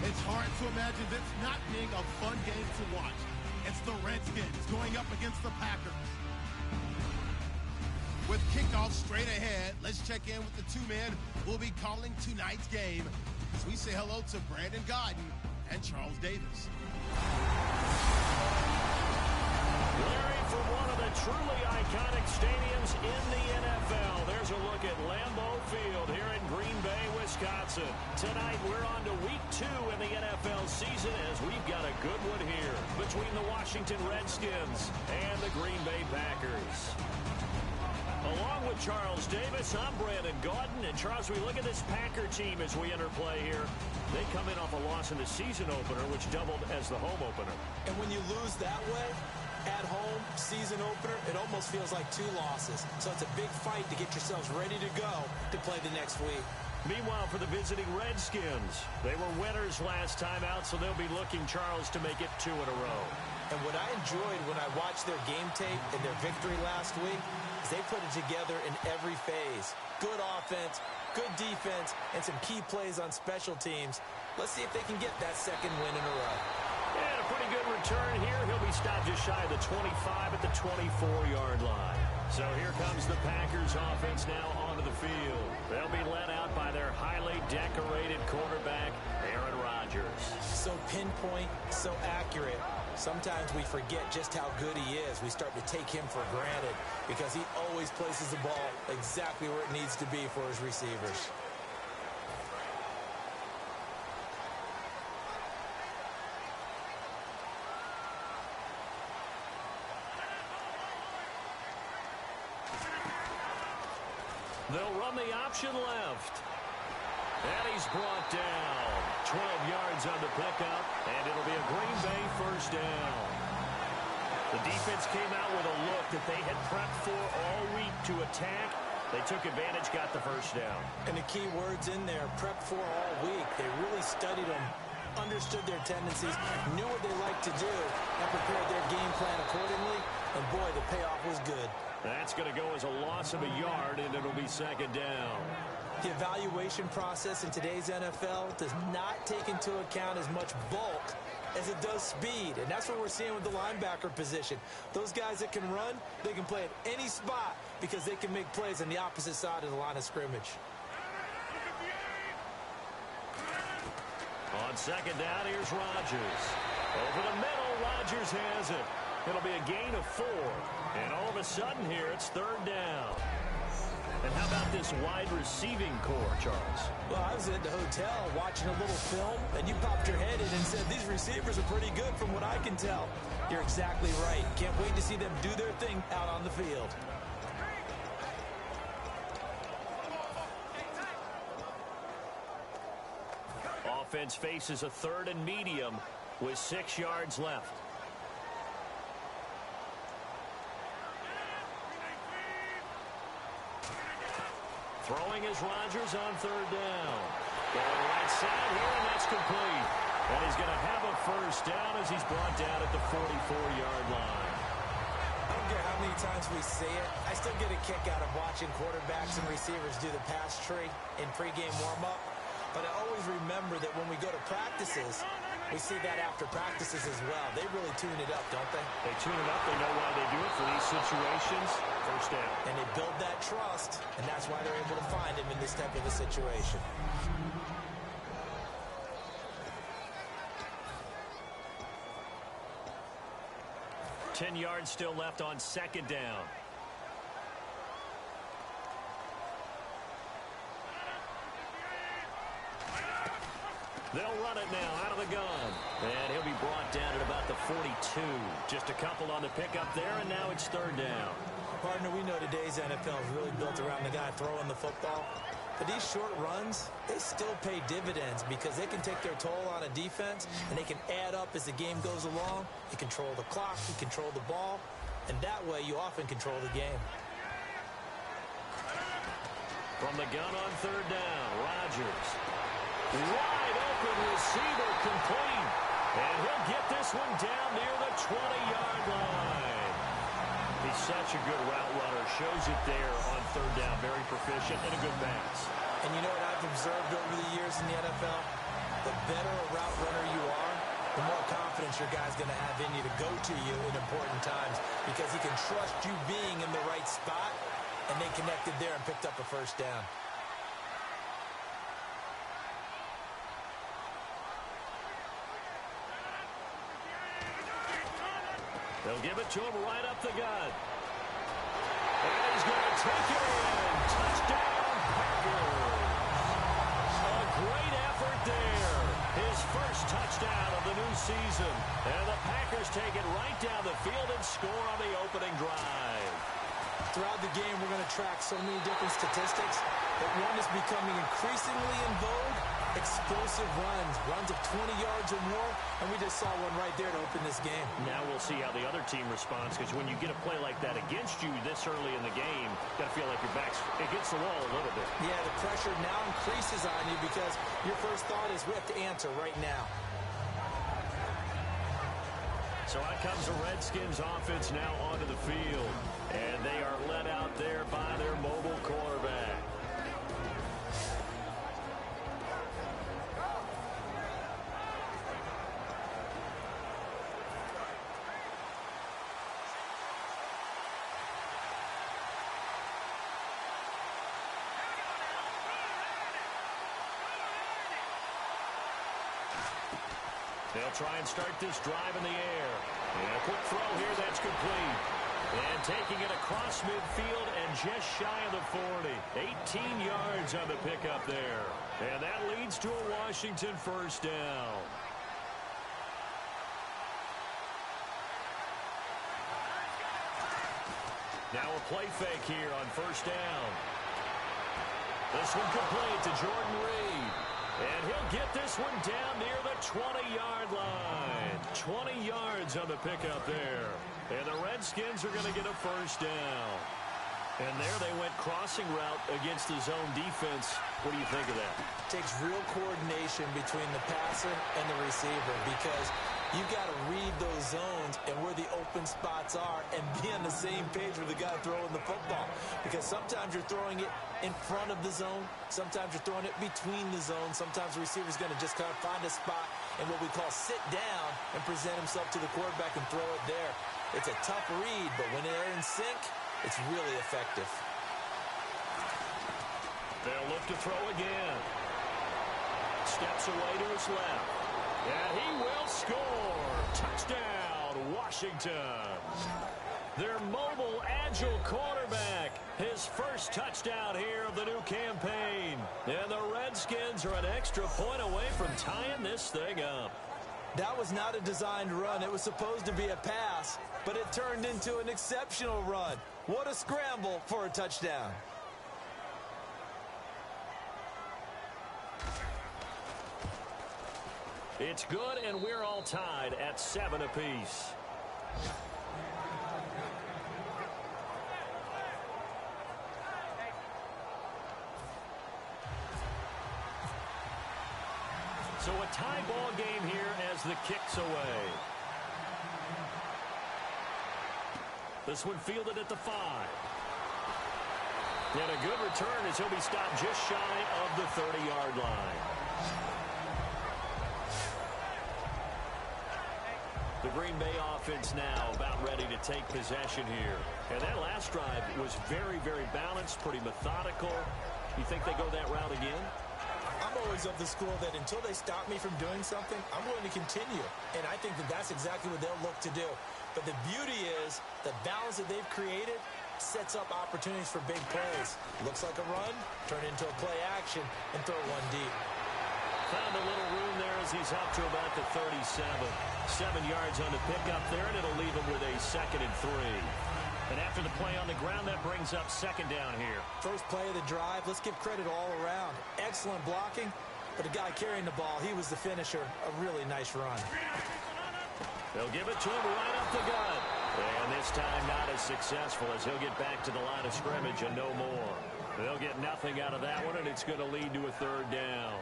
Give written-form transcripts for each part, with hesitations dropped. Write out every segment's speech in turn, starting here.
It's hard to imagine this not being a fun game to watch. It's the Redskins going up against the Packers. With kickoff straight ahead, let's check in with the two men who will be calling tonight's game as we say hello to Brandon Gaudin and Charles Davis. Larry, from one of the truly iconic stadiums in the NFL, there's a look at Lambeau Field here in Green Bay, Wisconsin. Tonight, we're on to week 2 in the NFL season as we've got a good one here between the Washington Redskins and the Green Bay Packers. Along with Charles Davis, I'm Brandon Gaudin. And Charles, we look at this Packer team as we enter play here. They come in off a loss in the season opener, which doubled as the home opener. And when you lose that way, at home, season opener, it almost feels like 2 losses. So it's a big fight to get yourselves ready to go to play the next week. Meanwhile, for the visiting Redskins, they were winners last time out, so they'll be looking, Charles, to make it 2 in a row. And what I enjoyed when I watched their game tape and their victory last week is they put it together in every phase. Good offense, good defense, and some key plays on special teams. Let's see if they can get that second win in a row. And a pretty good return here. He'll be stopped just shy of the 25 at the 24-yard line. So here comes the Packers offense now onto the field. They'll be led out by their highly decorated quarterback, Aaron Rodgers. So pinpoint, so accurate. Sometimes we forget just how good he is. We start to take him for granted because he always places the ball exactly where it needs to be for his receivers. They'll run the option left. And he's brought down. 12 yards on the pickup, and it'll be a Green Bay first down. The defense came out with a look that they had prepped for all week to attack. They took advantage, got the first down. And the key words in there, prepped for all week. They really studied them, understood their tendencies, knew what they liked to do, and prepared their game plan accordingly. And boy, the payoff was good. That's going to go as a loss of a yard, and it'll be second down. The evaluation process in today's NFL does not take into account as much bulk as it does speed. And that's what we're seeing with the linebacker position. Those guys that can run, they can play at any spot because they can make plays on the opposite side of the line of scrimmage. On second down, here's Rodgers. Over the middle, Rodgers has it. It'll be a gain of 4. And all of a sudden here, it's third down. And how about this wide receiving core, Charles? Well, I was at the hotel watching a little film, and you popped your head in and said, these receivers are pretty good from what I can tell. You're exactly right. Can't wait to see them do their thing out on the field. Offense faces a 3rd and medium with 6 yards left. Throwing is Rodgers on 3rd down. Going right side here, and that's complete. And he's going to have a first down as he's brought down at the 44-yard line. I don't care how many times we say it. I still get a kick out of watching quarterbacks and receivers do the pass tree in pregame warm-up. But I always remember that when we go to practices, we see that after practices as well. They really tune it up, don't they? They tune it up. They know why they do it for these situations. First down. And they build that trust, and that's why they're able to find him in this type of a situation. Ten yards still left on second down. They'll run it now out of the gun. And he'll be brought down at about the 42. Just a couple on the pickup there, and now it's third down. Partner, we know today's NFL is really built around the guy throwing the football. But these short runs, they still pay dividends because they can take their toll on a defense, and they can add up as the game goes along. You control the clock, you control the ball, and that way you often control the game. From the gun on third down, Rodgers. Wide open receiver complete. And he'll get this one down near the 20-yard line. He's such a good route runner. Shows it there on third down. Very proficient and a good pass. And you know what I've observed over the years in the NFL? The better a route runner you are, the more confidence your guy's going to have in you to go to you in important times because he can trust you being in the right spot, and they connected there and picked up a first down. They'll give it to him right up the gut. And he's going to take it in. Touchdown, Packers. A great effort there. His first touchdown of the new season. And the Packers take it right down the field and score on the opening drive. Throughout the game, we're going to track so many different statistics, but one is becoming increasingly in vogue: explosive runs of 20 yards or more, and we just saw one right there to open this game. Now we'll see how the other team responds, because when you get a play like that against you this early in the game, you got to feel like your back's against the wall a little bit. Yeah, the pressure now increases on you because your first thought is we have to answer right now. So out comes the Redskins offense now onto the field. And they are led out there by their mobile quarterback. They'll try and start this drive in the air. And a quick throw here, that's complete. And taking it across midfield and just shy of the 40. 18 yards on the pickup there. And that leads to a Washington first down. Now a play fake here on first down. This one complete to Jordan Reed. And he'll get this one down near the 20-yard line. 20 yards on the pickup there. And the Redskins are going to get a first down. And there they went crossing route against the zone defense. What do you think of that? It takes real coordination between the passer and the receiver because you've got to read those zones and where the open spots are and be on the same page with the guy throwing the football. Because sometimes you're throwing it in front of the zone. Sometimes you're throwing it between the zones. Sometimes the receiver's going to just kind of find a spot and what we call sit down and present himself to the quarterback and throw it there. It's a tough read, but when they're in sync, it's really effective. They'll look to throw again. Steps away to his left. And he will score. Touchdown, Washington. Their mobile, agile quarterback. His first touchdown here of the new campaign. And the Redskins are an extra point away from tying this thing up. That was not a designed run. It was supposed to be a pass, but it turned into an exceptional run. What a scramble for a touchdown. It's good, and we're all tied at 7 apiece. So a tie ball game here as the kick's away. This one fielded at the 5. And a good return as he'll be stopped just shy of the 30-yard line. The Green Bay offense now about ready to take possession here. And that last drive was very, very balanced, pretty methodical. You think they go that route again? I'm always of the school that until they stop me from doing something, I'm going to continue. And I think that that's exactly what they'll look to do. But the beauty is the balance that they've created sets up opportunities for big plays. Looks like a run, turn it into a play action, and throw one deep. Found a little room there as he's up to about the 37. 7 yards on the pickup there, and it'll leave him with a 2nd and 3. And after the play on the ground, that brings up 2nd down here. First play of the drive, let's give credit all around. Excellent blocking, but the guy carrying the ball, he was the finisher. A really nice run. They'll give it to him right up the gut. And this time not as successful as he'll get back to the line of scrimmage and no more. They'll get nothing out of that one, and it's going to lead to a 3rd down.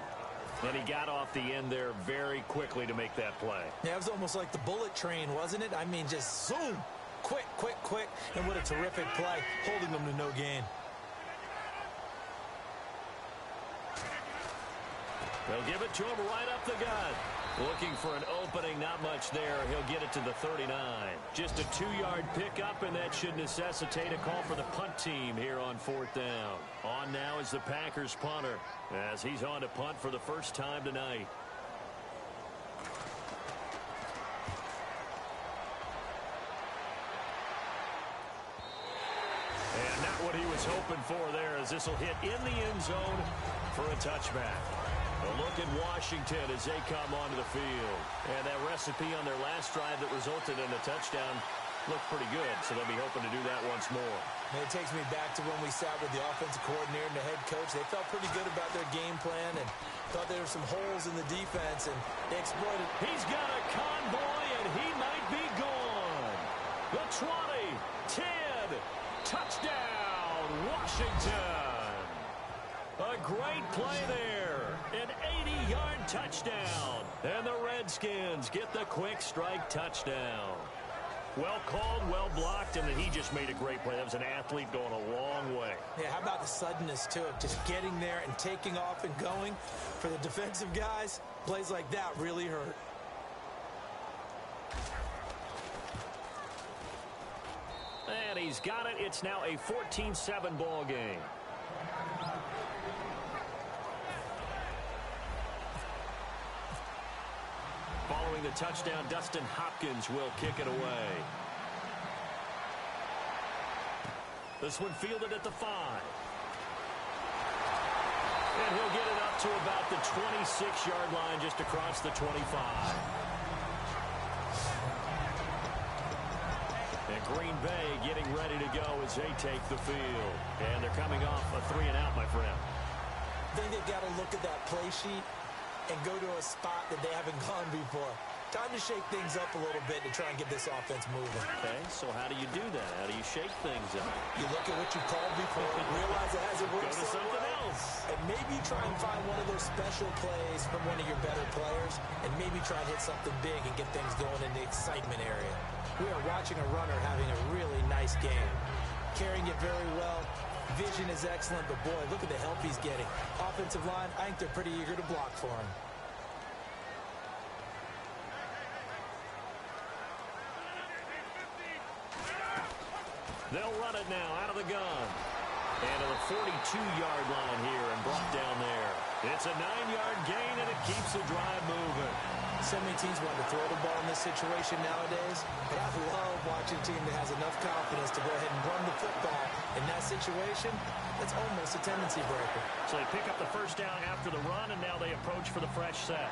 And he got off the end there very quickly to make that play. Yeah, it was almost like the bullet train, wasn't it? I mean, just zoom. Quick, quick, quick. And what a terrific play, holding them to no gain. They'll give it to him right up the gut. Looking for an opening, not much there. He'll get it to the 39. Just a 2-yard pickup, and that should necessitate a call for the punt team here on 4th down. On now is the Packers punter, as he's on to punt for the first time tonight. And not what he was hoping for there, as this will hit in the end zone for a touchback. A look at Washington as they come onto the field. And that recipe on their last drive that resulted in a touchdown looked pretty good, so they'll be hoping to do that once more. And it takes me back to when we sat with the offensive coordinator and the head coach. They felt pretty good about their game plan and thought there were some holes in the defense, and they exploited. He's got a convoy, and he might be gone. The 20, 10, touchdown, Washington. A great play there. An 80-yard touchdown. And the Redskins get the quick strike touchdown. Well called, well blocked, and then he just made a great play. That was an athlete going a long way. Yeah, how about the suddenness to it? Just getting there and taking off and going. For the defensive guys, plays like that really hurt. And he's got it. It's now a 14-7 ball game. Following the touchdown, Dustin Hopkins will kick it away. This one fielded at the 5. And he'll get it up to about the 26-yard line, just across the 25. And Green Bay getting ready to go as they take the field. And they're coming off a 3-and-out, my friend. I think they've got to look at that play sheet and go to a spot that they haven't gone before. Time to shake things up a little bit to try and get this offense moving. Okay, so how do you do that? How do you shake things up? You look at what you called before, realize it hasn't worked. Go to something else. And maybe try and find one of those special plays from one of your better players, and maybe try and hit something big and get things going in the excitement area. We are watching a runner having a really nice game. Carrying it very well. Vision is excellent, but boy, look at the help he's getting. Offensive line, I think they're pretty eager to block for him. They'll run it now out of the gun. And to the 42-yard line here and brought down there. It's a 9-yard gain, and it keeps the drive moving. So many teams want to throw the ball in this situation nowadays, but I love watching a team that has enough confidence to go ahead and run the football. In that situation, that's almost a tendency breaker. So they pick up the first down after the run, and now they approach for the fresh set.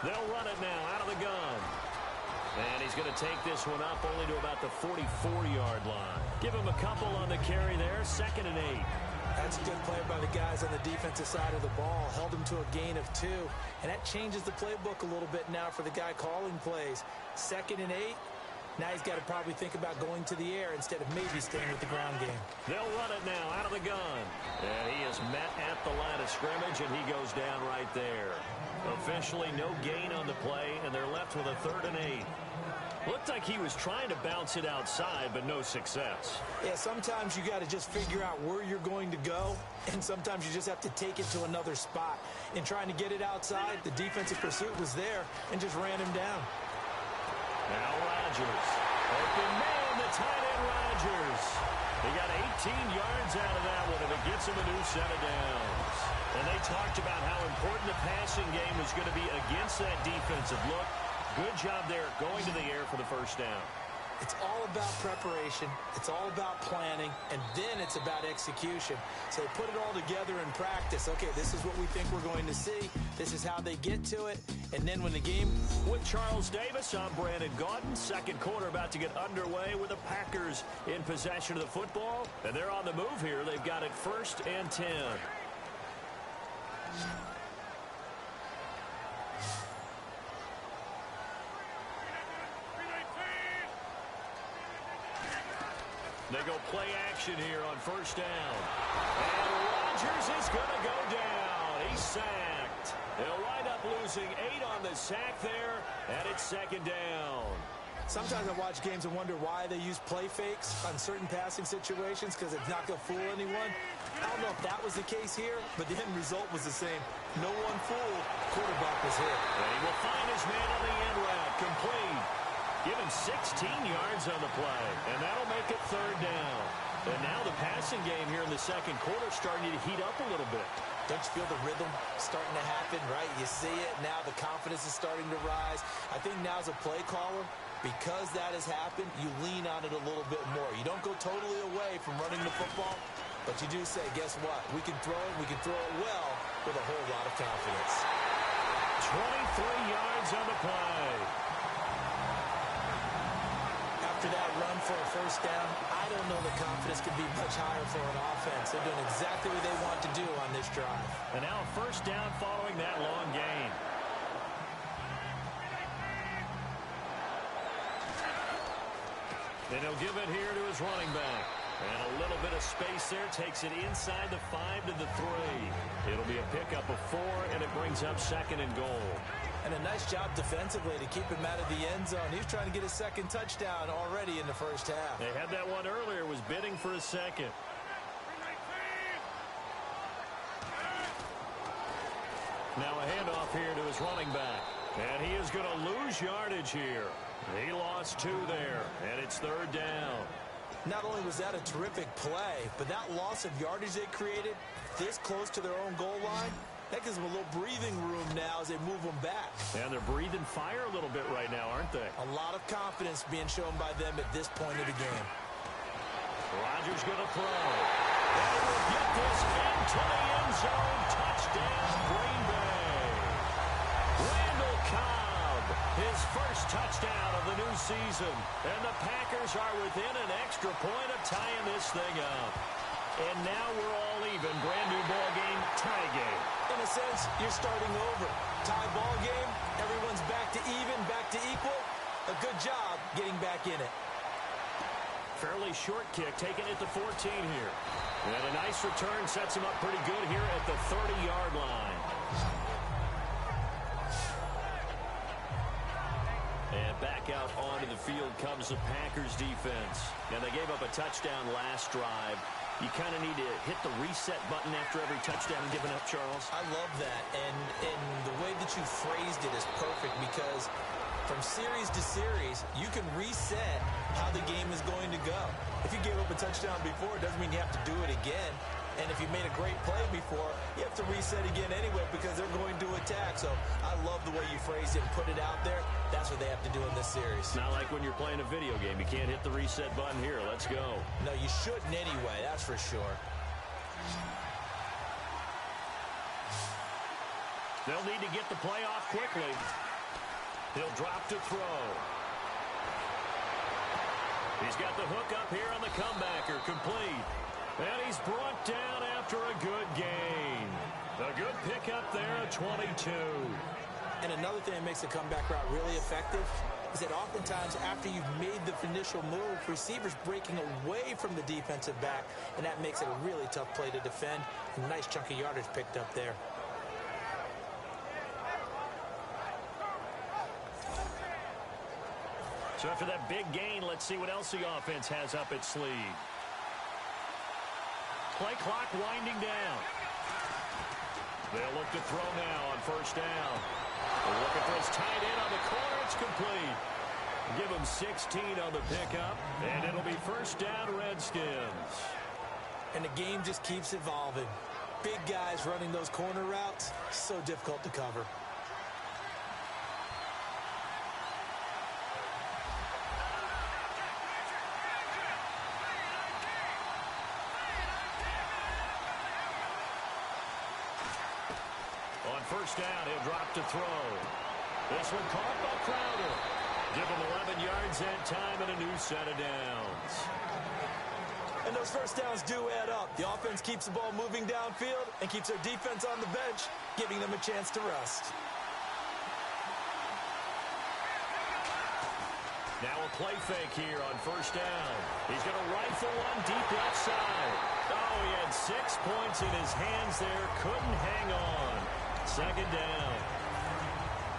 They'll run it now out of the gun. And he's going to take this one up only to about the 44-yard line. Give him a couple on the carry there, 2nd and 8. That's a good play by the guys on the defensive side of the ball. Held him to a gain of 2. And that changes the playbook a little bit now for the guy calling plays. 2nd and 8. Now he's got to probably think about going to the air instead of maybe staying with the ground game. They'll run it now out of the gun. And he is met at the line of scrimmage, and he goes down right there. Officially no gain on the play, and they're left with a 3rd and 8. Looked like he was trying to bounce it outside, but no success. Yeah, sometimes you got to just figure out where you're going to go, and sometimes you just have to take it to another spot. In trying to get it outside, the defensive pursuit was there and just ran him down. Now Rodgers. Open man, the tight end Rodgers. He got 18 yards out of that one, and it gets him a new set of downs. And they talked about how important the passing game was going to be against that defensive look. Good job there going to the air for the first down. It's all about preparation. It's all about planning. And then it's about execution. So they put it all together in practice. Okay, this is what we think we're going to see. This is how they get to it. And then when the game... With Charles Davis, I'm Brandon Gaudin. Second quarter about to get underway with the Packers in possession of the football. And they're on the move here. They've got it 1st and 10. They go play action here on 1st down. And Rodgers is going to go down. He's sacked. They'll wind up losing 8 on the sack there, and it's 2nd down. Sometimes I watch games and wonder why they use play fakes on certain passing situations because it's not going to fool anyone. I don't know if that was the case here, but the end result was the same. No one fooled. Quarterback was hit. And he will find his man on the end route. Complete. Give him 16 yards on the play, and that'll make it third down. And now the passing game here in the second quarter starting to heat up a little bit. Don't you feel the rhythm starting to happen, right? You see it. Now the confidence is starting to rise. I think now as a play caller, because that has happened, you lean on it a little bit more. You don't go totally away from running the football, but you do say, guess what? We can throw it. We can throw it well with a whole lot of confidence. 23 yards on the play. After that run for a first down, I don't know the confidence could be much higher for an offense. They're doing exactly what they want to do on this drive. And now a first down following that long gain. And he'll give it here to his running back. And a little bit of space there takes it inside the 5 to the 3. It'll be a pickup of 4, and it brings up second and goal. And a nice job defensively to keep him out of the end zone. He was trying to get a second touchdown already in the first half. They had that one earlier, was bidding for a second. Now a handoff here to his running back. And he is going to lose yardage here. He lost 2 there, and it's third down. Not only was that a terrific play, but that loss of yardage they created this close to their own goal line, that gives them a little breathing room now as they move them back. And they're breathing fire a little bit right now, aren't they? A lot of confidence being shown by them at this point of the game. Rodgers going to throw. And he will get this into the end zone. Touchdown, Green Bay. Randall Cobb, his first touchdown of the new season. And the Packers are within an extra point of tying this thing up. And now we're all even. Brand new ball game, tie game. In a sense, you're starting over. Tie ball game, everyone's back to even, back to equal. A good job getting back in it. Fairly short kick, taking it to 14 here. And a nice return sets him up pretty good here at the 30-yard line. And back out onto the field comes the Packers defense. Now, they gave up a touchdown last drive. You kind of need to hit the reset button after every touchdown given up, Charles. I love that. And the way that you phrased it is perfect because from series to series, you can reset how the game is going to go. If you gave up a touchdown before, it doesn't mean you have to do it again. And if you made a great play before, you have to reset again anyway because they're going to attack. So I love the way you phrased it and put it out there. That's what they have to do in this series. Not like when you're playing a video game. You can't hit the reset button here. Let's go. No, you shouldn't anyway. That's for sure. They'll need to get the play off quickly. He'll drop to throw. He's got the hook up here on the comebacker. Complete. And he's brought down after a good gain. A good pickup there at 22. And another thing that makes the comeback route really effective is that oftentimes after you've made the initial move, receivers breaking away from the defensive back, and that makes it a really tough play to defend. A nice chunk of yardage picked up there. So after that big gain, let's see what else the offense has up its sleeve. Play clock winding down. They'll look to throw now on first down. They're looking for his tight end on the corner. It's complete. Give him 16 on the pickup, and it'll be first down Redskins. And the game just keeps evolving. Big guys running those corner routes, so difficult to cover. First down, he'll drop to throw. This one caught by Crowder. Give him 11 yards that time and a new set of downs. And those first downs do add up. The offense keeps the ball moving downfield and keeps their defense on the bench, giving them a chance to rest. Now a play fake here on first down. He's going to rifle one deep left side. Oh, he had 6 points in his hands there. Couldn't hang on. Second down.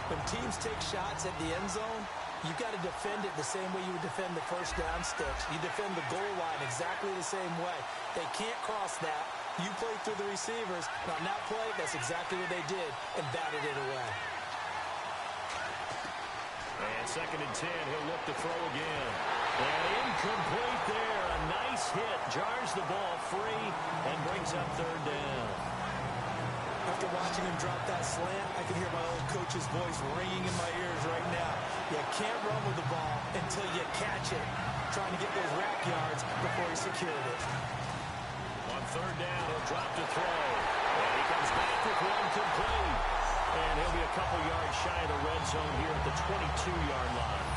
When teams take shots at the end zone, You've got to defend it the same way you would defend the first down sticks. You defend the goal line exactly the same way. They can't cross that. You play through the receivers. And on that play, that's exactly what they did and batted it away. And 2nd and 10, he'll look to throw again. And incomplete there. A nice hit. Jars the ball free and brings up 3rd down. After watching him drop that slant, I can hear my old coach's voice ringing in my ears right now. You can't run with the ball until you catch it. Trying to get those rack yards before he secured it. On 3rd down, he'll drop to throw. And he comes back with one complete. And he'll be a couple yards shy of the red zone here at the 22-yard line.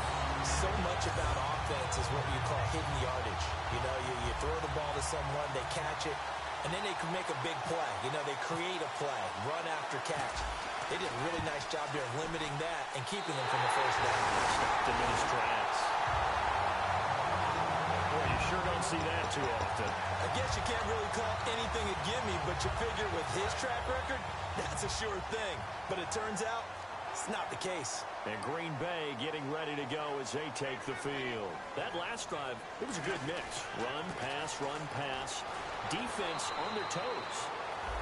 So much about offense is what you call hidden yardage. You know, you throw the ball to someone, they catch it, and then they can make a big play. You know, they create a play, run after catch. They did a really nice job there limiting that and keeping them from the first down. Stopped him in his tracks. Boy, you sure don't see that too often. I guess you can't really call anything a gimme, but you figure with his track record, that's a sure thing. But it turns out it's not the case. And Green Bay getting ready to go as they take the field. That last drive, it was a good mix. Run, pass, defense on their toes.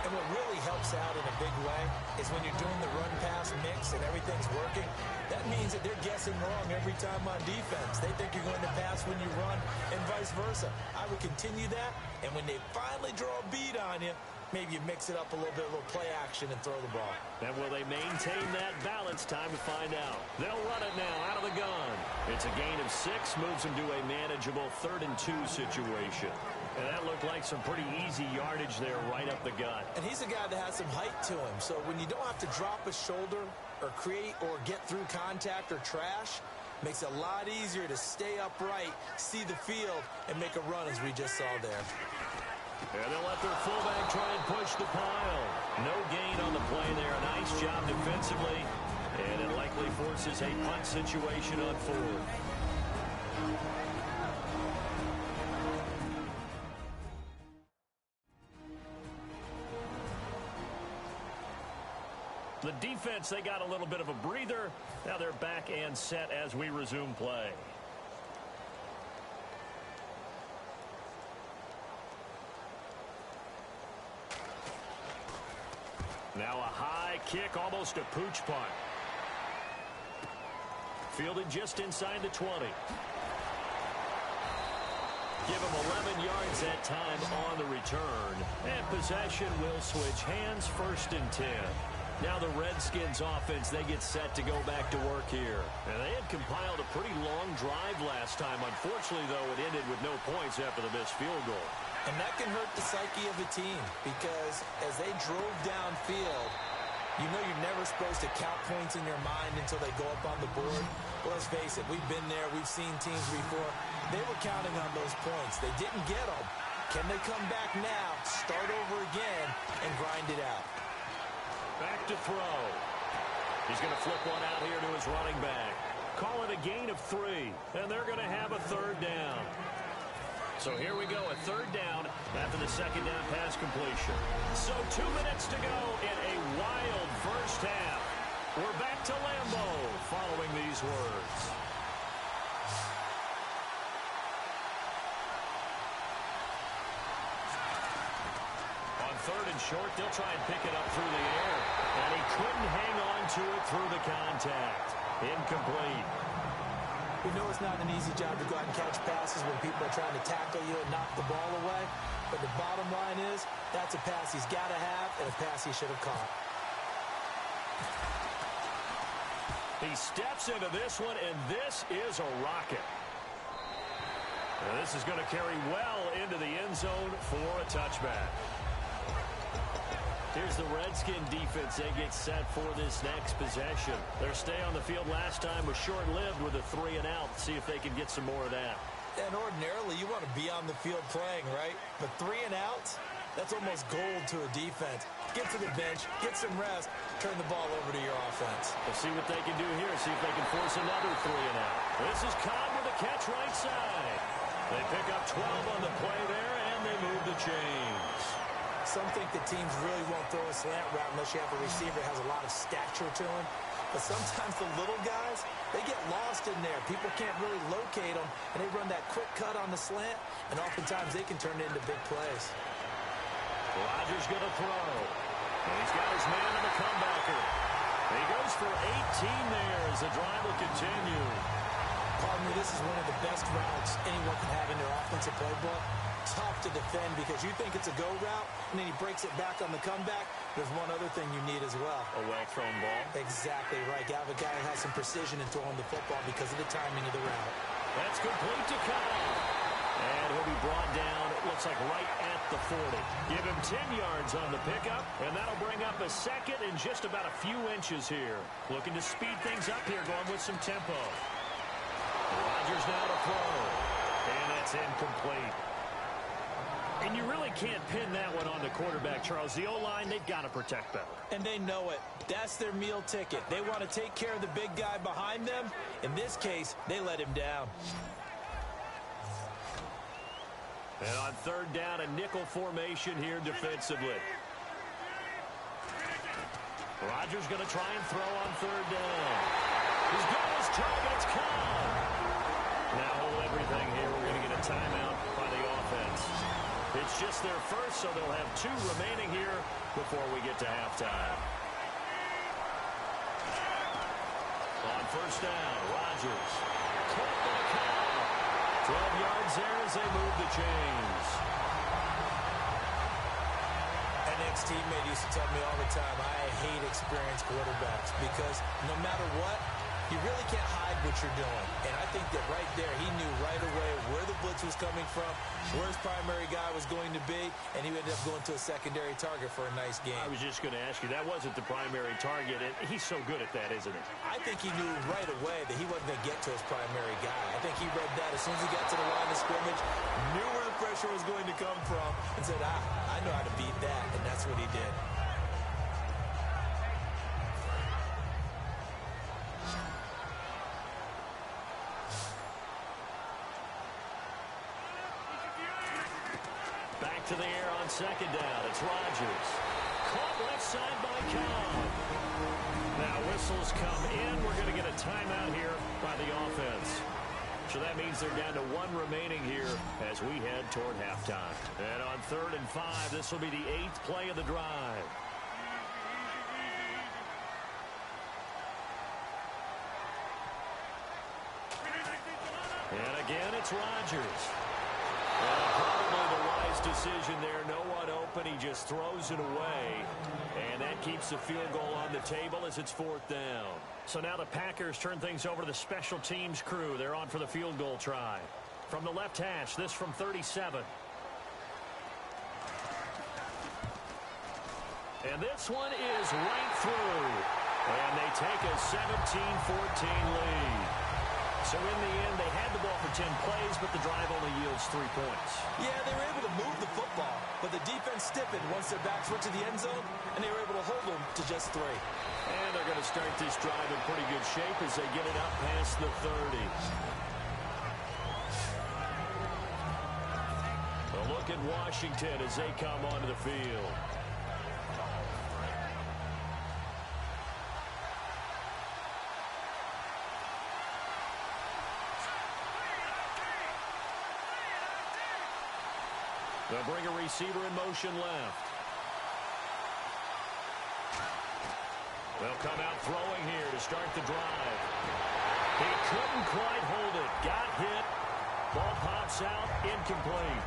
And what really helps out in a big way is when you're doing the run-pass mix and everything's working, that means that they're guessing wrong every time on defense. They think you're going to pass when you run and vice versa. I would continue that, and when they finally draw a bead on you, maybe you mix it up a little bit, a little play action, and throw the ball. And will they maintain that balance? Time to find out. They'll run it now out of the gun. It's a gain of 6, moves them to a manageable 3rd and 2 situation. And that looked like some pretty easy yardage there right up the gut. And he's a guy that has some height to him, so when you don't have to drop a shoulder or create or get through contact or trash, makes it a lot easier to stay upright, see the field, and make a run as we just saw there. And they'll let their fullback try and push the pile. No gain on the play there. Nice job defensively. And it likely forces a punt situation on 4th. The defense, they got a little bit of a breather. Now they're back and set as we resume play. Now a high kick, almost a pooch punt. Fielded just inside the 20. Give him 11 yards that time on the return. And possession will switch hands, 1st and 10. Now the Redskins offense, they get set to go back to work here. And they had compiled a pretty long drive last time. Unfortunately, though, it ended with no points after the missed field goal. And that can hurt the psyche of a team because as they drove downfield, you know you're never supposed to count points in your mind until they go up on the board. Well, let's face it, we've been there. We've seen teams before. They were counting on those points. They didn't get them. Can they come back now, start over again, and grind it out? Back to throw. He's going to flip one out here to his running back. Call it a gain of 3, and they're going to have a 3rd down. So here we go, a 3rd down after the 2nd down pass completion. So 2 minutes to go in a wild first half. We're back to Lambeau following these words. On 3rd and short, they'll try and pick it up through the air. And he couldn't hang on to it through the contact. Incomplete. We know it's not an easy job to go out and catch passes when people are trying to tackle you and knock the ball away. But the bottom line is, that's a pass he's got to have and a pass he should have caught. He steps into this one, and this is a rocket. And this is going to carry well into the end zone for a touchback. Here's the Redskin defense. They get set for this next possession. Their stay on the field last time was short-lived with a 3 and out. See if they can get some more of that. And ordinarily, you want to be on the field playing, right? But 3 and outs, that's almost gold to a defense. Get to the bench, get some rest, turn the ball over to your offense. We'll see what they can do here. See if they can force another 3 and out. This is Cobb with a catch right side. They pick up 12 on the play there, and they move the chains. Some think the teams really won't throw a slant route unless you have a receiver that has a lot of stature to him. But sometimes the little guys, they get lost in there. People can't really locate them, and they run that quick cut on the slant, and oftentimes they can turn it into big plays. Rodgers going to throw. And he's got his man on the comebacker. He goes for 18 there as the drive will continue. Pardon me, this is one of the best routes anyone can have in their offensive playbook. Tough to defend because you think it's a go route, and then he breaks it back on the comeback. There's one other thing you need as well. A well-thrown ball. Exactly right. You have a guy who has some precision in throwing the football because of the timing of the route. That's complete to Kyle. And he'll be brought down, it looks like right at the 40. Give him 10 yards on the pickup, and that'll bring up a second in just about a few inches here. Looking to speed things up here, going with some tempo. Rodgers now to throw. And that's incomplete. And you really can't pin that one on the quarterback, Charles. The O-line, they've got to protect better. And they know it. That's their meal ticket. They want to take care of the big guy behind them. In this case, they let him down. And on third down, a nickel formation here defensively. Rodgers going to try and throw on third down. He's got his target. It's caught. Now hold everything here. We're going to get a timeout by the offense. It's just their first, so they'll have 2 remaining here before we get to halftime. On first down, Rodgers. Caught by Kyle. 12 yards there as they move the chains. An ex-teammate used to tell me all the time, I hate experienced quarterbacks because no matter what, you really can't hide what you're doing. And I think that right there, he knew right away where the blitz was coming from, where his primary guy was going to be, and he ended up going to a secondary target for a nice game. I was just going to ask you, that wasn't the primary target, and he's so good at that, isn't he? I think he knew right away that he wasn't going to get to his primary guy. I think he read that as soon as he got to the line of scrimmage, knew where the pressure was going to come from, and said, I know how to beat that, and that's what he did. Back to the air on second down. It's Rodgers. Caught left side by Cobb. Now whistles come in. We're going to get a timeout here by the offense. So that means they're down to 1 remaining here as we head toward halftime. And on 3rd and 5, this will be the 8th play of the drive. And again, it's Rodgers. Probably the wise decision there. No one open. He just throws it away. And that keeps the field goal on the table as it's 4th down. So now the Packers turn things over to the special teams crew. They're on for the field goal try. From the left hash, this from 37. And this one is right through. And they take a 17-14 lead. So in the end, they had the ball for 10 plays, but the drive only yields 3 points. Yeah, they were able to move the football, but the defense stiffened once their backs went to the end zone, and they were able to hold them to just 3. And they're going to start this drive in pretty good shape as they get it up past the 30. A look at Washington as they come onto the field. They'll bring a receiver in motion left. They'll come out throwing here to start the drive. He couldn't quite hold it. Got hit. Ball pops out. Incomplete.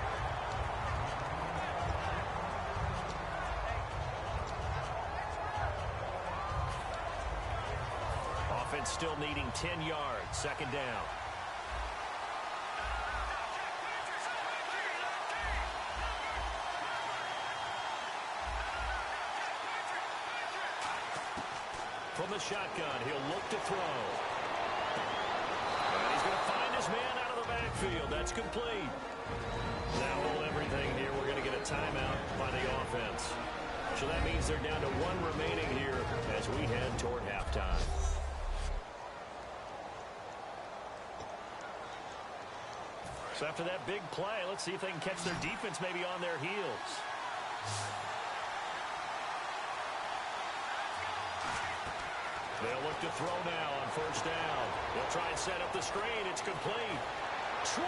Offense still needing 10 yards. 2nd down. From the shotgun, he'll look to throw. And he's going to find his man out of the backfield. That's complete. Now hold everything here. We're going to get a timeout by the offense. So that means they're down to 1 remaining here as we head toward halftime. So after that big play, let's see if they can catch their defense maybe on their heels. They'll look to throw now on first down. They'll try and set up the screen. It's complete. 20.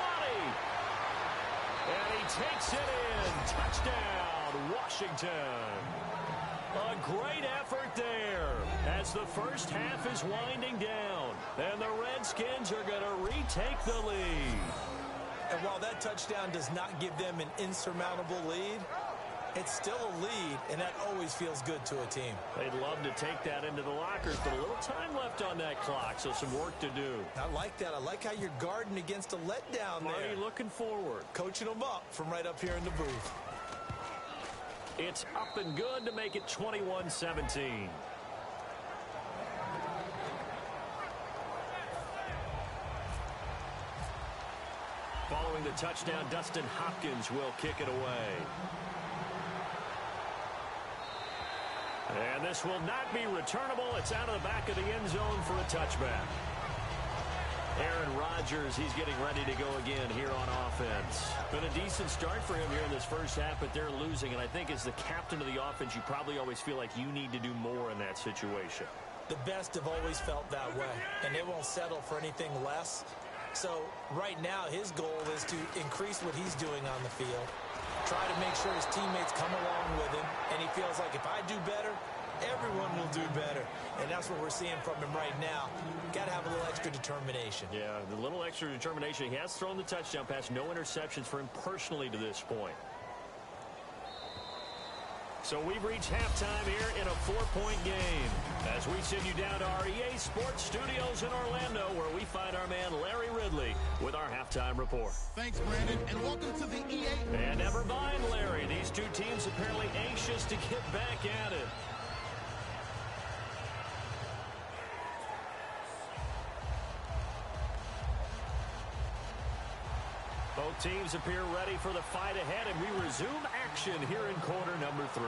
And he takes it in. Touchdown, Washington. A great effort there as the first half is winding down. And the Redskins are going to retake the lead. And while that touchdown does not give them an insurmountable lead, it's still a lead, and that always feels good to a team. They'd love to take that into the lockers, but a little time left on that clock, so some work to do. I like that. I like how you're guarding against a letdown there. Marty looking forward. Coaching them up from right up here in the booth. It's up and good to make it 21-17. Following the touchdown, Dustin Hopkins will kick it away. And this will not be returnable. It's out of the back of the end zone for a touchback. Aaron Rodgers, he's getting ready to go again here on offense. Been a decent start for him here in this first half, but they're losing. And I think as the captain of the offense, you probably always feel like you need to do more in that situation. The best have always felt that way, and they won't settle for anything less. So right now his goal is to increase what he's doing on the field, try to make sure his teammates come along with him, and he feels like if I do better, everyone will do better. And that's what we're seeing from him right now. Got to have a little extra determination. Yeah, the little extra determination. He has thrown the touchdown pass. No interceptions for him personally to this point. So we've reached halftime here in a 4-point game as we send you down to our EA Sports Studios in Orlando, where we find our man Larry Ridley with our halftime report. Thanks, Brandon, and welcome to the EA. And never mind, Larry. These two teams apparently anxious to get back at it. Both teams appear ready for the fight ahead, and we resume action here in quarter number 3.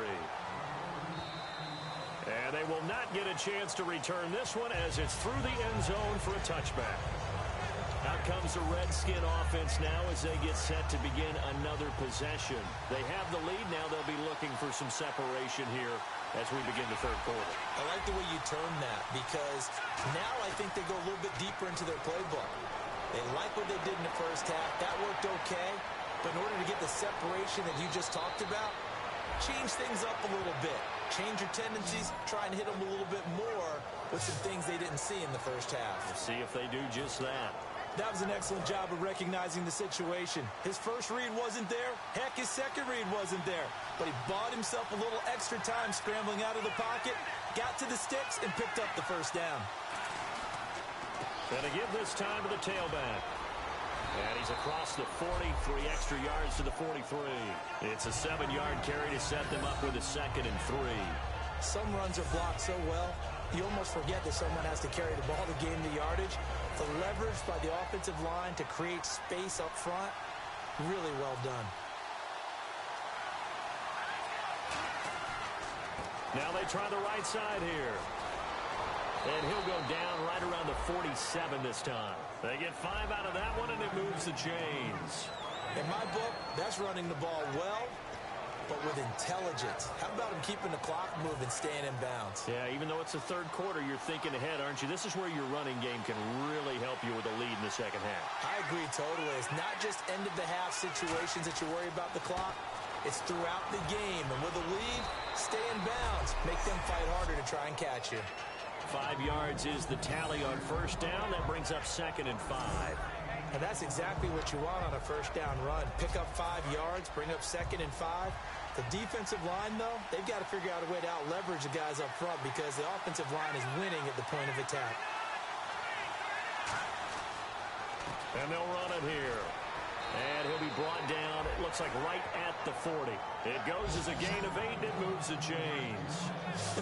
And they will not get a chance to return this one as it's through the end zone for a touchback. Out comes the Redskin offense now as they get set to begin another possession. They have the lead now. They'll be looking for some separation here as we begin the third quarter. I like the way you term that, because now I think they go a little bit deeper into their playbook. They like what they did in the first half. That worked okay. But in order to get the separation that you just talked about, change things up a little bit. Change your tendencies. Try and hit them a little bit more with some things they didn't see in the first half. We'll see if they do just that. That was an excellent job of recognizing the situation. His first read wasn't there. Heck, his second read wasn't there. But he bought himself a little extra time scrambling out of the pocket, got to the sticks, and picked up the first down. Going to give this time to the tailback. And he's across the 40, 3 extra yards to the 43. It's a 7-yard carry to set them up with a 2nd and 3. Some runs are blocked so well, you almost forget that someone has to carry the ball to gain the yardage. The leverage by the offensive line to create space up front, really well done. Now they try the right side here. And he'll go down right around the 47 this time. They get 5 out of that one, and it moves the chains. In my book, that's running the ball well, but with intelligence. How about him keeping the clock moving, staying in bounds? Yeah, even though it's the third quarter, you're thinking ahead, aren't you? This is where your running game can really help you with a lead in the second half. I agree totally. It's not just end-of-the-half situations that you worry about the clock. It's throughout the game. And with a lead, stay in bounds. Make them fight harder to try and catch you. 5 yards is the tally on first down. That brings up 2nd and 5. And that's exactly what you want on a first down run. Pick up 5 yards, bring up 2nd and 5. The defensive line, though, they've got to figure out a way to out-leverage the guys up front because the offensive line is winning at the point of attack. And they'll run it here. And he'll be brought down, it looks like right at the 40. It goes as a gain of 8, and it moves the chains.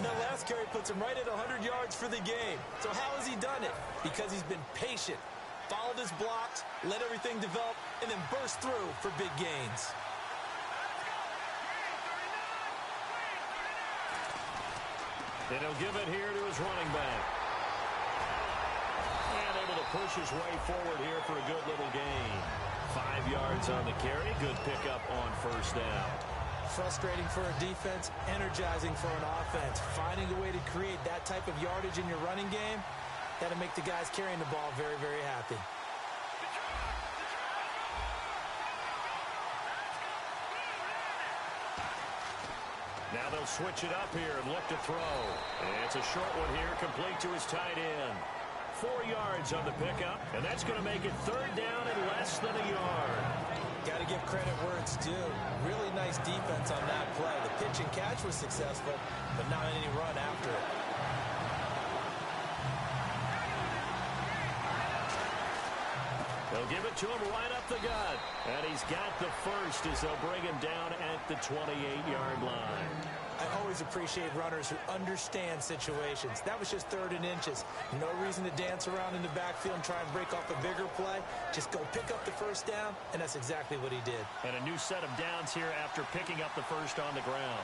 And that last carry puts him right at 100 yards for the game. So how has he done it? Because he's been patient, followed his blocks, let everything develop, and then burst through for big gains. And he'll give it here to his running back. And able to push his way forward here for a good little gain. 5 yards on the carry. Good pickup on first down. Frustrating for a defense, energizing for an offense. Finding a way to create that type of yardage in your running game, that'll make the guys carrying the ball very, very happy. Now they'll switch it up here and look to throw. And it's a short one here, complete to his tight end. 4 yards on the pickup, and that's going to make it third down and less than a yard. Got to give credit where it's due. Really nice defense on that play. The pitch and catch was successful, but not any run after it. They'll give it to him right up the gut. And he's got the first as they'll bring him down at the 28-yard line. I always appreciate runners who understand situations. That was just 3rd and inches. No reason to dance around in the backfield and try and break off a bigger play. Just go pick up the first down, and that's exactly what he did. And a new set of downs here after picking up the first on the ground.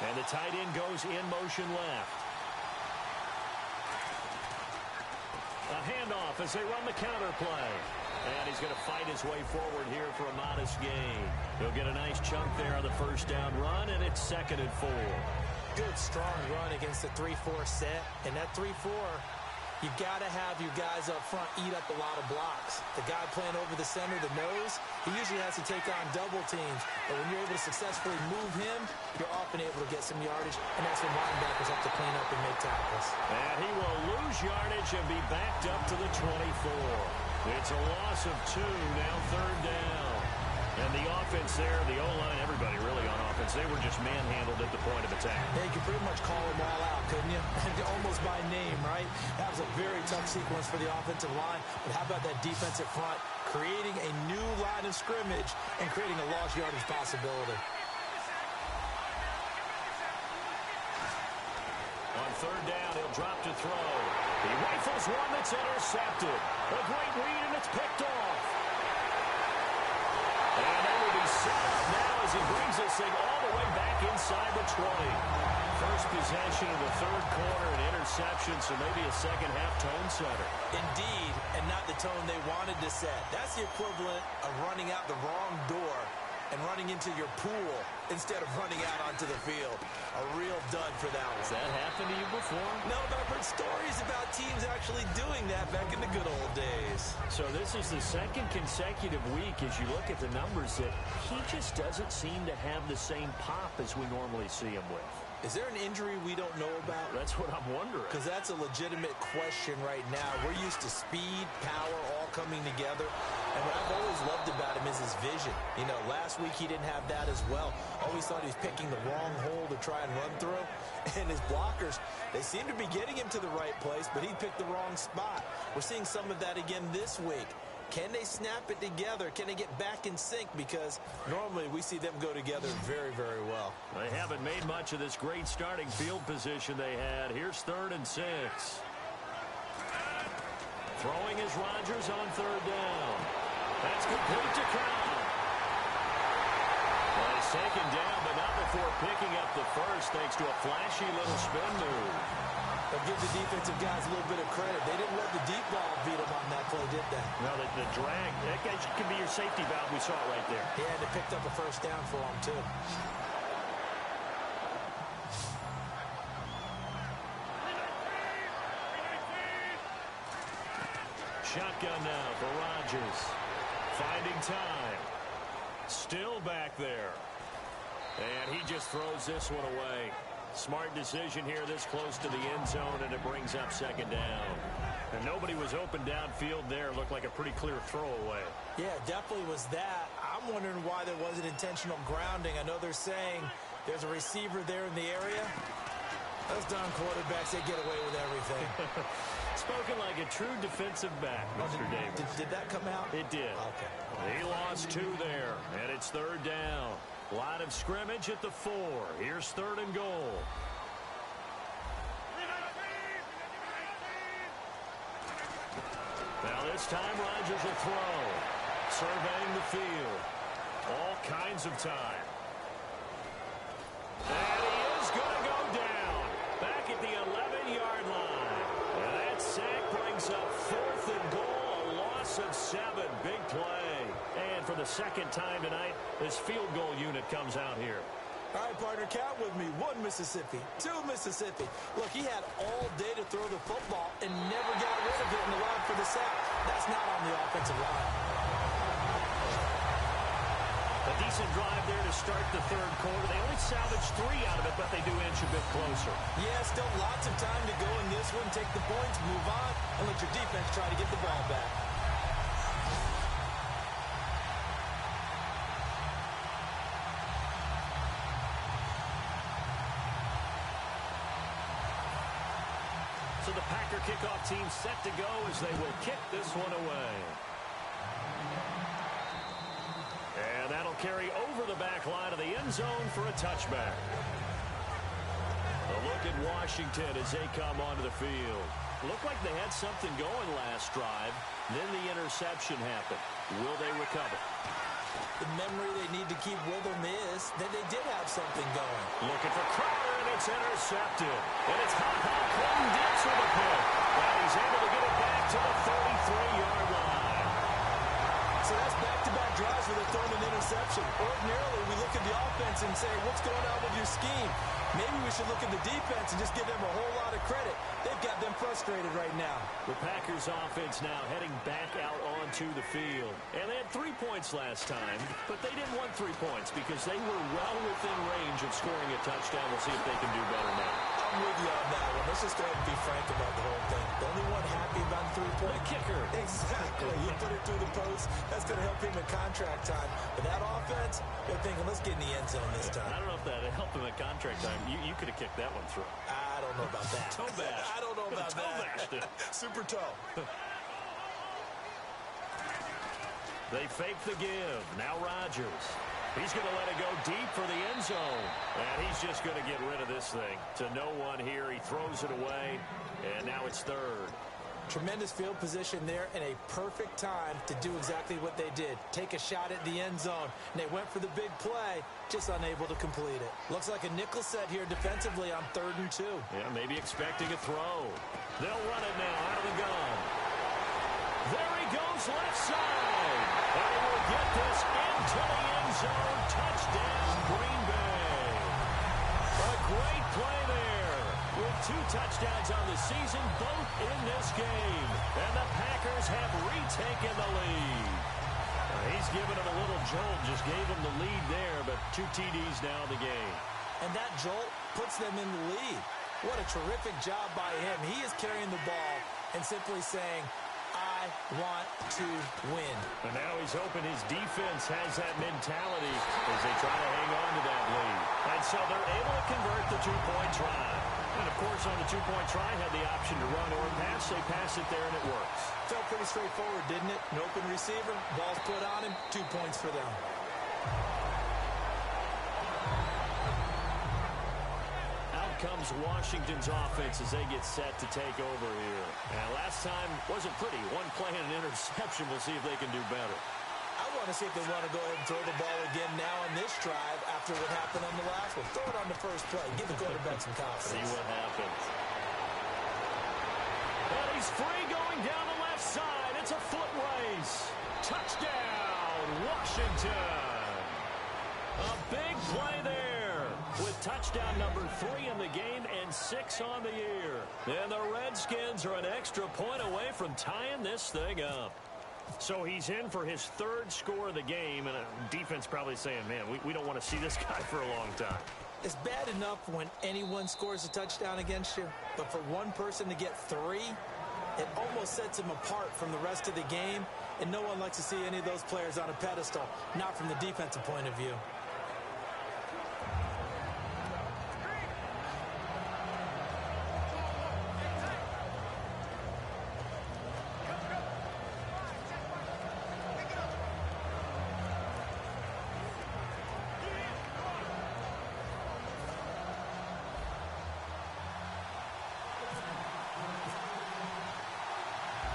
And the tight end goes in motion left. A handoff as they run the counter play. And he's going to fight his way forward here for a modest gain. He'll get a nice chunk there on the first down run, and it's 2nd and 4. Good, strong run against the 3-4 set. And that 3-4, you've got to have your guys up front eat up a lot of blocks. The guy playing over the center, the nose, he usually has to take on double teams. But when you're able to successfully move him, you're often able to get some yardage, and that's when linebackers have to clean up and make tackles. And he will lose yardage and be backed up to the 24. It's a loss of 2, now 3rd down. And the offense there, the O-line, everybody really on offense, they were just manhandled at the point of attack. Yeah, you could pretty much call them all out, couldn't you? Almost by name, right? That was a very tough sequence for the offensive line. But how about that defensive front creating a new line of scrimmage and creating a lost yardage possibility? On 3rd down, he'll drop to throw. He rifles one that's intercepted. A great read, and it's picked off. And it will be set up now as he brings this thing all the way back inside the 20. First possession of the 3rd quarter, an interception, so maybe a second-half tone setter. Indeed, and not the tone they wanted to set. That's the equivalent of running out the wrong door and running into your pool instead of running out onto the field. A real dud for that one. Has that happened to you before? No, but I've heard stories about teams actually doing that back in the good old days. So this is the 2nd consecutive week as you look at the numbers that he just doesn't seem to have the same pop as we normally see him with. Is there an injury we don't know about? That's what I'm wondering. Because that's a legitimate question right now. We're used to speed, power, all coming together. And what I've always loved about him is his vision. You know, last week he didn't have that as well. Always thought he was picking the wrong hole to try and run through. And his blockers, they seem to be getting him to the right place, but he picked the wrong spot. We're seeing some of that again this week. Can they snap it together? Can they get back in sync? Because normally we see them go together very, very well. They haven't made much of this great starting field position they had. Here's 3rd and 6. Throwing is Rodgers on 3rd down. That's complete to Crown. Well, he's taken down, but not before picking up the first thanks to a flashy little spin move. They'll give the defensive guys a little bit of credit. They didn't let the deep ball beat them on that play, did they? No, the drag, that could be your safety valve. We saw it right there. Yeah, and they picked up a first down for them, too. Shotgun now for Rodgers. Finding time. Still back there. And he just throws this one away. Smart decision here this close to the end zone, and it brings up 2nd down. And nobody was open downfield there. Looked like a pretty clear throwaway. Yeah, definitely was that. I'm wondering why there wasn't intentional grounding. I know they're saying there's a receiver there in the area. Those darn quarterbacks, they get away with everything. Spoken like a true defensive back, Mr. Davis. Did that come out? It did. Okay. He lost 2 there, and it's 3rd down. Line of scrimmage at the 4. Here's 3rd and goal. Now this time Rodgers will throw. Surveying the field. All kinds of time. And he is going to go down. Back at the 11-yard line. brings up 4th and goal, a loss of 7. Big play. And for the second time tonight, this field goal unit comes out here. All right, partner, count with me. 1 Mississippi, 2 Mississippi. Look, he had all day to throw the football and never got rid of it in the line for the sack. That's not on the offensive line. A decent drive there to start the third quarter. They only salvaged 3 out of it, but they do inch a bit closer. Yeah, still lots of time to go in this one. Take the points, move on, and let your defense try to get the ball back. So the Packer kickoff team set to go as they will kick this one away. And that'll carry over the back line of the end zone for a touchback. A look at Washington as they come onto the field. Looked like they had something going last drive. Then the interception happened. Will they recover? The memory they need to keep with them is that they did have something going. Looking for Crowder, and it's intercepted. And it's Hop Clinton digs for the pick. And he's able to get it back to the 33-yard line. So that's back-to-back drives where they're throwing an interception. Ordinarily, we look at the offense and say, what's going on with your scheme? Maybe we should look at the defense and just give them a whole lot of credit. They've got them frustrated right now. The Packers offense now heading back out onto the field. And they had 3 points last time, but they didn't want 3 points because they were well within range of scoring a touchdown. We'll see if they can do better now. I'm with you on that one. Let's just go ahead and be frank about the whole thing. The only one happy about the 3-point kicker. Exactly. You put it through the post. That's going to help him in contract time. But that offense, they're thinking, let's get in the end zone this time. I don't know if that helped him in contract time. You could have kicked that one through. I don't know about that. Toe bash. I don't know about toe bashed it. Super toe. They fake the give. Now Rodgers. He's going to let it go deep for the end zone. And he's just going to get rid of this thing. To no one here. He throws it away. And now it's third. Tremendous field position there and a perfect time to do exactly what they did. Take a shot at the end zone. And they went for the big play, just unable to complete it. Looks like a nickel set here defensively on 3rd and 2. Yeah, maybe expecting a throw. They'll run it now out of the gun. There he goes left side. And he will get this into the end zone. Touchdown, Green Bay. A great play there. With 2 touchdowns on the season, both in this game. And the Packers have retaken the lead. He's given him a little jolt, just gave him the lead there, but 2 TDs now in the game. And that jolt puts them in the lead. What a terrific job by him. He is carrying the ball and simply saying, I want to win. And now he's hoping his defense has that mentality as they try to hang on to that lead. And so they're able to convert the 2-point try. And, of course, on the 2-point try, had the option to run or pass. They pass it there, and it works. Felt pretty straightforward, didn't it? An open receiver, ball's put on him, 2 points for them. Out comes Washington's offense as they get set to take over here. And last time wasn't pretty. 1 play and an interception. We'll see if they can do better. I want to see if they want to go ahead and throw the ball again now on this drive after what happened on the last one. Throw it on the first play. Give the quarterback some confidence. See what happens. And he's free going down the left side. It's a foot race. Touchdown, Washington. A big play there with touchdown number 3 in the game and 6 on the year. And the Redskins are an extra point away from tying this thing up. So he's in for his 3rd score of the game, and a defense probably saying, man, we don't want to see this guy for a long time. It's bad enough when anyone scores a touchdown against you, but for one person to get 3, it almost sets him apart from the rest of the game, and no one likes to see any of those players on a pedestal, not from the defensive point of view.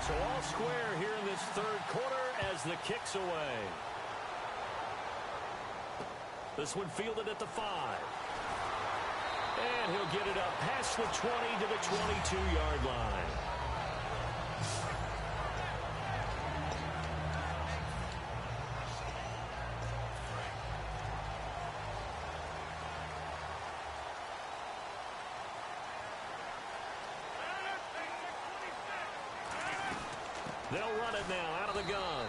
So all square here in this 3rd quarter as the kick's away. This one fielded at the 5. And he'll get it up past the 20 to the 22-yard line. They'll run it now out of the gun.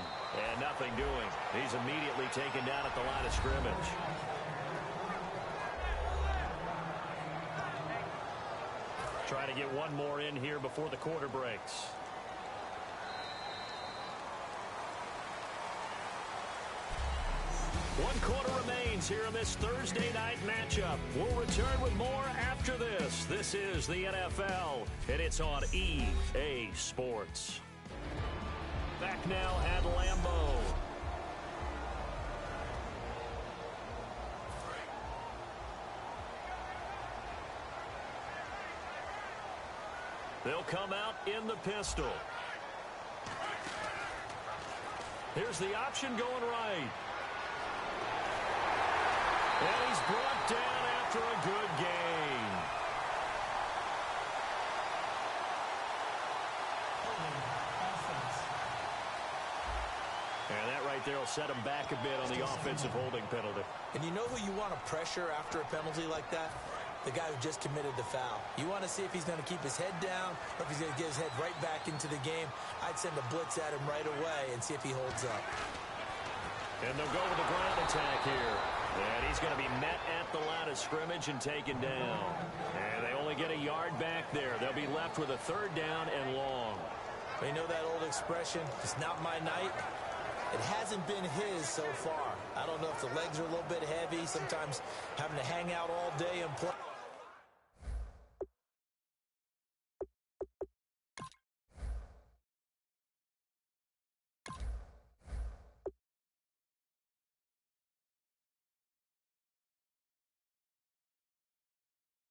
And nothing doing. He's immediately taken down at the line of scrimmage. Trying to get one more in here before the quarter breaks. One quarter remains here in this Thursday night matchup. We'll return with more after this. This is the NFL, and it's on EA Sports. Back now at Lambeau. They'll come out in the pistol. Here's the option going right. And he's brought down after a good gain. And that right there will set him back a bit on the offensive holding penalty. And you know who you want to pressure after a penalty like that? The guy who just committed the foul. You want to see if he's going to keep his head down or if he's going to get his head right back into the game. I'd send a blitz at him right away and see if he holds up. And they'll go with the ground attack here. And he's going to be met at the line of scrimmage and taken down. And they only get a yard back there. They'll be left with a third down and long. You know that old expression, it's not my night? It hasn't been his so far. I don't know if the legs are a little bit heavy, sometimes having to hang out all day and play.